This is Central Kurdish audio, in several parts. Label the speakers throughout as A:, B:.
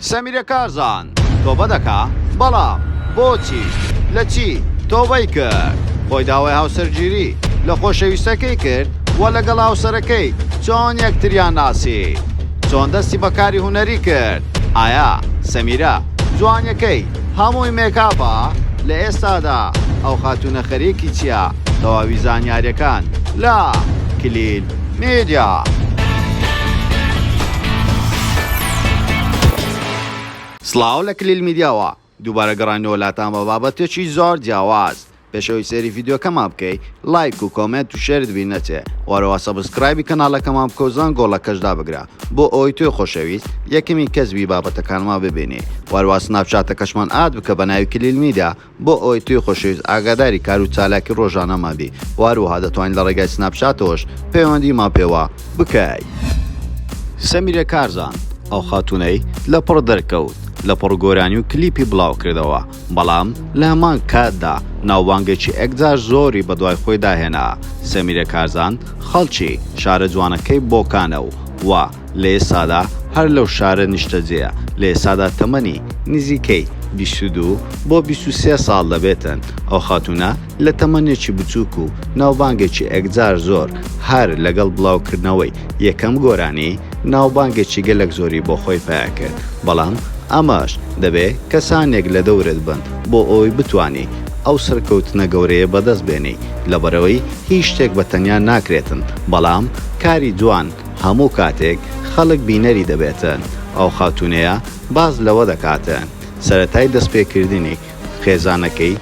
A: سەمیرە کارزان تۆبە دەکا بەڵام بۆچی لە چی تۆبەی کرد خۆی داوای هاوسەرگیری لە خۆشەویستەکەی کرد وە لەگەڵ هاوسەرەکەی چۆن یەکتریان ناسی چۆن دەستی بەکاری هونەری کرد ئایا سەمیرە جوانیەکەی هەمووی مێکاپە لە ئێستادا ئەو خاتونە خەریکی چییە تەواوی زانیاریەکان لە کلیل میدیا. سڵاو لە کلیل میدیاوە دووبارە گەڕانەوە لاتان بە بابەتێکی زۆر جیاواز. پێشەوەی سێری ڤیدیۆکەمان بکەی لایک و کۆمنت و شێرت بین نەچێ وەرەوە سەبسکرایبی کەناڵەکەمان بکە و زەنگۆڵە کەشدا بگرە بۆ ئەوەی توێ خۆشەویست یەکەمی کەسبی بابەتەکانمان ببینێ وەرەوە سناپچاتەکەشمان ئاد بکە بە ناوی کلیل میدیا بۆ ئەوەی توێ خۆشەویست ئاگاداری کار و چالاکی ڕۆژانەمان بی وەروەها دەتوانین لە ڕێگای سناپچاتەوەش پەیوەندیمان پێوە بکەی. سەمیرە کارزان ئەو خاتونەی لە پڕ دەرکەوت لە پڕگۆرانی و کلیپی بڵاو کردەوە بەڵام لە هەمان کاتدا ناوبانگێکی ئەگزار زۆری بە دوای خۆی داهێنا. سەمیرە کارزان خەڵکی شارە جوانەکەی بۆکانە و لە ئێستادا هەر لەو شارە نیشتەجێە لە ئێستادا تەمەنی نزیکەی 22 بۆ 23 ساڵ دەبێتن. ئەو خاتونە لە تەمەنێکی بچووک و ناوبانگێکی ئەگزار زۆر هەر لەگەڵ بڵاوکردنەوەی یەکەم گۆرانی ناوبانگێکی گەلێک زۆری بۆ خۆی پیا کرد بەڵام ئەمەش دەبێ کەسانێک لە دەورت بن بۆ ئەوەی بتانی ئەو سەرکەوتنە گەورەیە بەدەست بێنی لەبەرەوەی هیچ شتێک بە تەنیا ناکرێتن بەڵام کاری جوان هەموو کاتێک خەڵک بینەری دەبێتن. ئەو خاتونەیە باز لەوە دەکاتن سەرەتای دەستپێکردنی خێزانەکەی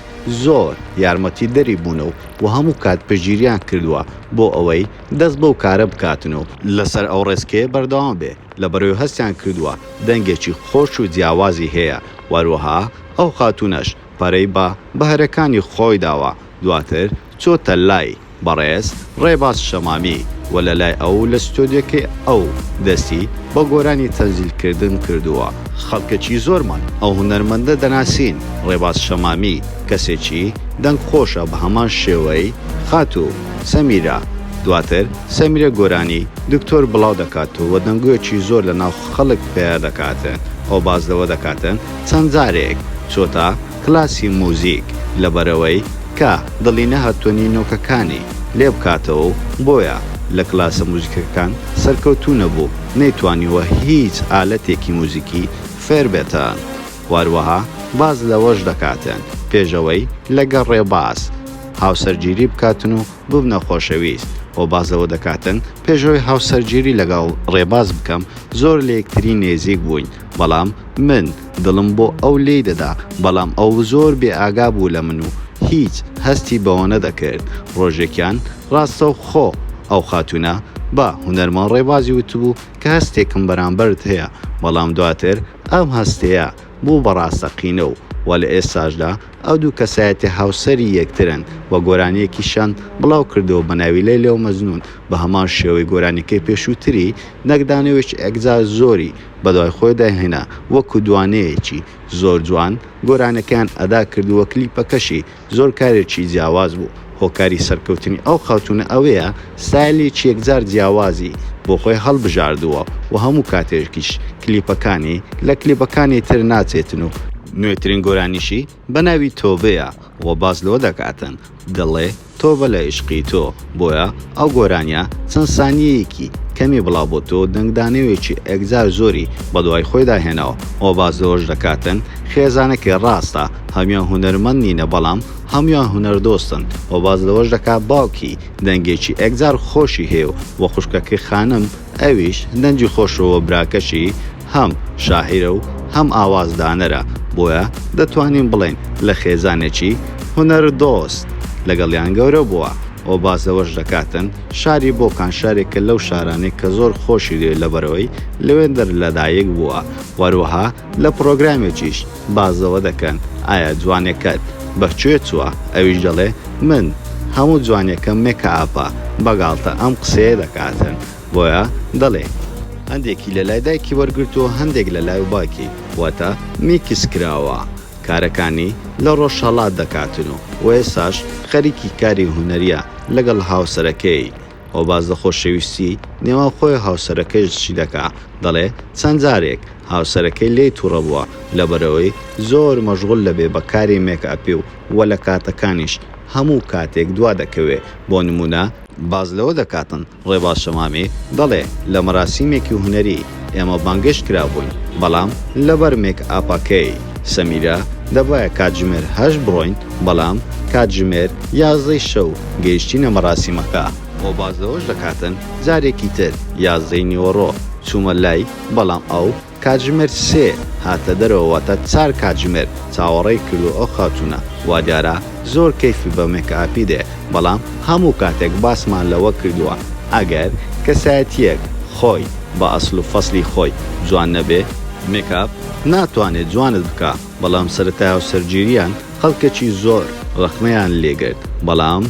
A: زۆر یارمەتی دەری بوون و هەموو کات پشگیریان کردووە بۆ ئەوەی دەست بەو کارە بکاتن و لەسەر ئەو ڕێسکەیە بەردەوام بێ لەبەرەوەی هەستیان کردووە دەنگێکی خۆش و جیاوازی هەیە وەروەها ئەو خاتونەش پەرەی بە بەهرەکانی خۆی داوە دواتر چۆتە لای بەڕێز ڕێباز شەمامی و لە لای ئەو لە ستۆدیۆکەی ئەو دەستی بە گۆرانی تەنزیلکردن کردووە. خەڵکێکی زۆرمان ئەو هونەرمەندە دەناسین. ڕێباز شەمامی کەسێکی دەنگ خۆشە بە هەمان شێوەی خاتو سەمیرە دواتر سەمیرە گۆرانی دکتۆر بڵاو دەکاتەوە دەنگوێکی زۆر لە ناو خەڵک پێ دەکاتن. ئەو باز لەوە دەکاتن چەند جارێک چۆتە کلاسی موزیک لەبەرەوەی کە دڵی نەهاتوونی نۆکەکانی لێ بکاتەوە بۆیە لە کلاسە موزیکەکان سەرکەوتوو نەبوو نەیتوانیوە هیچ ئالەتێکی موزیکی فێر بێتن. واروەها باز لەوەش دەکاتن پێشەوەی لەگەڵ ڕێباز هاوسەرگیری بکاتن و ببنە خۆشەویست و بازەوە دەکاتن پێشەوەی هاوسەرگیری لەگەڵ ڕێباز بکەم زۆر لە یەکتری نێزیک بووین بەڵام من دڵم بۆ ئەو لێی دەدا بەڵام ئەو زۆر بێ ئاگا بوو لە من و هیچ هەستی بەوە نەدەکرد. ڕۆژێکیان ڕاستە و خۆ ئەو خاتونە بە هونەرمان ڕێبازی وتبوو کە هەستێکم بەرامبەرت هەیە بەڵام دواتر ئەم هەستەیە بوو بەڕاستەقینە و لە ئێستاشدا ئەو دوو کەسایەتی هاوسەری یەکترن و گۆرانیەکیشان بڵاو کردەوە بە ناوی لەیلە و مەجنون بە هەمان شێوەی گۆرانیەکەی پێشووتری نەکدانەوەیکی ئەگزار زۆری بەدوای خۆی داهێنا وەکو دوانەیەکی زۆر جوان گۆرانەکان ئەدا کردووە کلیپەکەشی زۆر کارێکی جیاواز بوو. هۆکاری سەرکەوتنی ئەو خاتونە ئەوەیە ستایلێکی یەکجار جیاوازی بۆ خۆی هەڵبژاردووە و هەموو کاتێکیش کلیپەکانی لە کلیپەکانی تر ناچێتن و نوێترین گۆرانیشی بە ناوی تۆبەیە و باز لەوە دەکاتن دڵێ تۆبە لە عیشقی تۆ بۆیە ئەو گۆرانیە چەند سانیەیەکی کەمی بڵاو بۆ تۆ دەنگدانەوێکی ئەگزار زۆری بە دوای خۆی داهێنەوە و باز لەوەش دەکاتن خێزانێکی ڕاستە هەمیان هونەرمەند نینە بەڵام هەمویان هونەردۆستن و باز لەوەش دەکات باوکی دەنگێکی ئەگزار خۆشی هەیە و خوشکەکەی خانم ئەویش دەنجی خۆشەوە براکەشی هەم شاعیرە و هەم ئاوازدانەرە بۆیە دەتوانین بڵێن لە خێزانێکی هونەردۆست لەگەڵیان گەورە بووە و بازەوەش دەکاتن شاری بۆکان شارێکە لەو شارانەی کە زۆر خۆشی دێ لەبەرەوەی لەوێندەر لەدایک بووە وەروەها لە پرۆگرامێکیش بازەوە دەکەن ئایا جوانەکەت بەکوێ چووە ئەویش دەڵێ من هەموو جوانەکەم مێکە ئاپە بەگاڵتە ئەم قسەیە دەکاتن بۆیە دەڵێ هەندێکی لە لای دایکی وەرگرتووە هەندێک لە لای باکی واتە میکس کراوە کارەکانی لە ڕۆژهەڵات دەکاتن و ئێستاش خەریکی کاری هونەریە لەگەڵ هاوسەرەکەی ئەو باز لە خۆشەویستی نێوان خۆی هاوسەرەکەش چی دەکا دەڵێ چەند جارێک هاوسەرەکەی لێی تووڕە بووە لەبەرەوەی زۆر مەشغوڵ لەبێ بەکاری مێکئاپی و لە کاتەکانیش هەموو کاتێک دوا دەکەوێ بۆ نمونە باز لەوە دەکاتن ڕێباز شەمامی دەڵێ لە مەراسیمێکی هونەری ئێمە بانگشت کرابووین بەڵام لەبەر مێکئاپەکەی سەمیرە دەبایە کاتژمێر 8 بڕۆین بەڵام کاتژمێر 11 شەو گەیشتینە مەراسیمەکە بۆ باز لەوەش دەکاتن جارێکی تر 11 نیوەڕۆ چوومە لای بەڵام ئەو کاتژمێر 3 هاتە دەرەوەتە 4 کاتژمێر چاوەڕێی کردو ئەو خاتونە وا دیارە زۆر کەیفی بە مێکئاپی دێ بەڵام هەموو کاتێک باسمان لەوە کردووە ئەگەر کەسایەتیەک خۆی بە ئەسڵ و فەسلی خۆی جوان نەبێ مێکاپ ناتوانێت جوانت بکە بەڵام سەرەتای و سەرگیریان خەڵکێکی زۆر ڕەخمەیان لێگرت بەڵام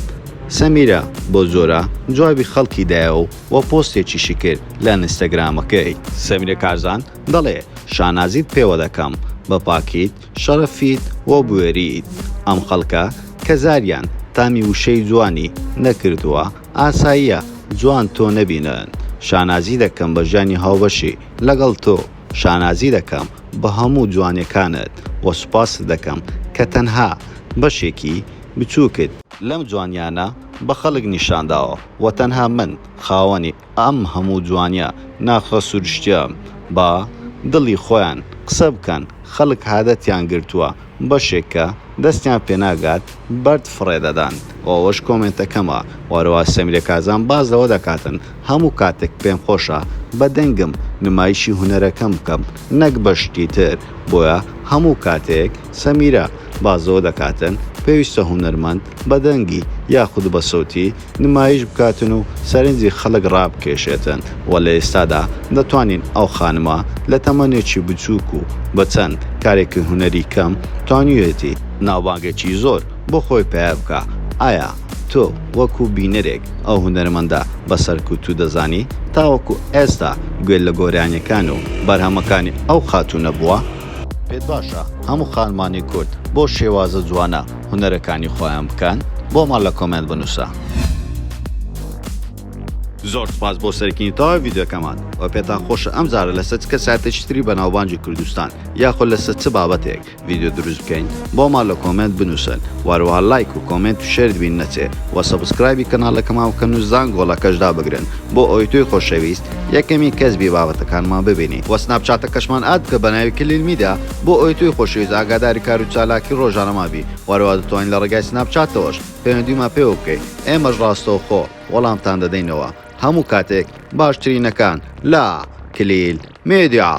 A: سەمیرە بۆ زۆرە جوابی خەڵکی دایە و پۆستێکیشی کرد لە ئینستاگرامەکەی سەمیرە کارزان دەڵێ شانازیت پێوە دەکەم بە پاکیت شەرەفیت و بوێریت ئەم خەڵکە کە زاریان تامی وشەی جوانی نەکردووە ئاساییە جوان تۆ نەبینن شانازی دەکەم بە ژیانی هاوبەشی لەگەڵ تۆ شانازی دەکەم بە هەموو جوانیەکانت و سوپاس دەکەم کە تەنها بەشێکی بچووکت لەم جوانیانە بە خەڵک نیشانداوە و تەنها من خاوەنی ئەم هەموو جوانیە ناخە سروشتیام با دڵی خۆیان قسە بکەن خەڵک عادەتیان گرتووە بەشێکە دەستیان پێناگات بەرد فڕێدەدان ئەوەش کۆمنتەکەمە وەرەوە سەمیرە کازان باز لەوە دەکاتن هەموو کاتێک پێم خۆشە بە دەنگم نمایشی هونەرەکەم بکەم نەک بەشتی تر بۆیە هەموو کاتێک سەمیرە بازەوە دەکاتن پێویستە هونەرمەند بە دەنگی یاخود بە سەوتی نمایش بکاتن و سەرنجی خەڵک ڕابکێشێتن و لە ئێستادا دەتوانین ئەو خانمە لە تەمەنێکی بچووک و بە چەند کارێکی هونەری کەم توانیوێتی ناوبانگێکی زۆر بۆ خۆی پێیا بکە ئایا تۆ وەکو بینەرێک ئەو هونەرمەندە بەسەرکوت و دەزانی تاوەکو ئێستا گوێ لە گۆرانیەکان و بەرهەمەکانی ئەو خاتونە بووە پێت باشە هەموو خانمانی کورد بۆ شێوازە جوانە هونەرەکانی خۆیان بکەن بۆمان لە کۆمنت بنووسە زۆر سپاس بۆ سەرکردنی تاوە ڤیدیۆکەمان و پێتان خۆشە ئەم جارە لەسەر چ کەسایەتێکی تری بە ناوبانگی کوردستان یاخۆ لەسەر چ بابەتێک ڤیدیۆ دروست بکەین بۆمان لە کۆمنت بنووسن واروها لایک و کۆمنت و شێر بین نەچێ و سەبسکرایبی کەناڵەکەمان بکەن و زانگۆڵەکەشدا بگرن بۆ ئەوەی توی خۆشەویست یەکەمی کەسبی بابەتەکانمان ببینی و سناپچاتەکەشمان ئاد بکە بە ناوی کلیل میدیا بۆ ئەوەی توی خۆشەویست ئاگاداری کار و چالاکی ڕۆژانەمابی واروها دەتوانین لە ڕێگای سناپچاتەوەش پەیوەندیمان پێوە بکەیت ئێمەش ڕاستەوخۆ وەڵامتان دەدەینەوە هەموو کاتێک باشترینەکان لا کلیل میدیا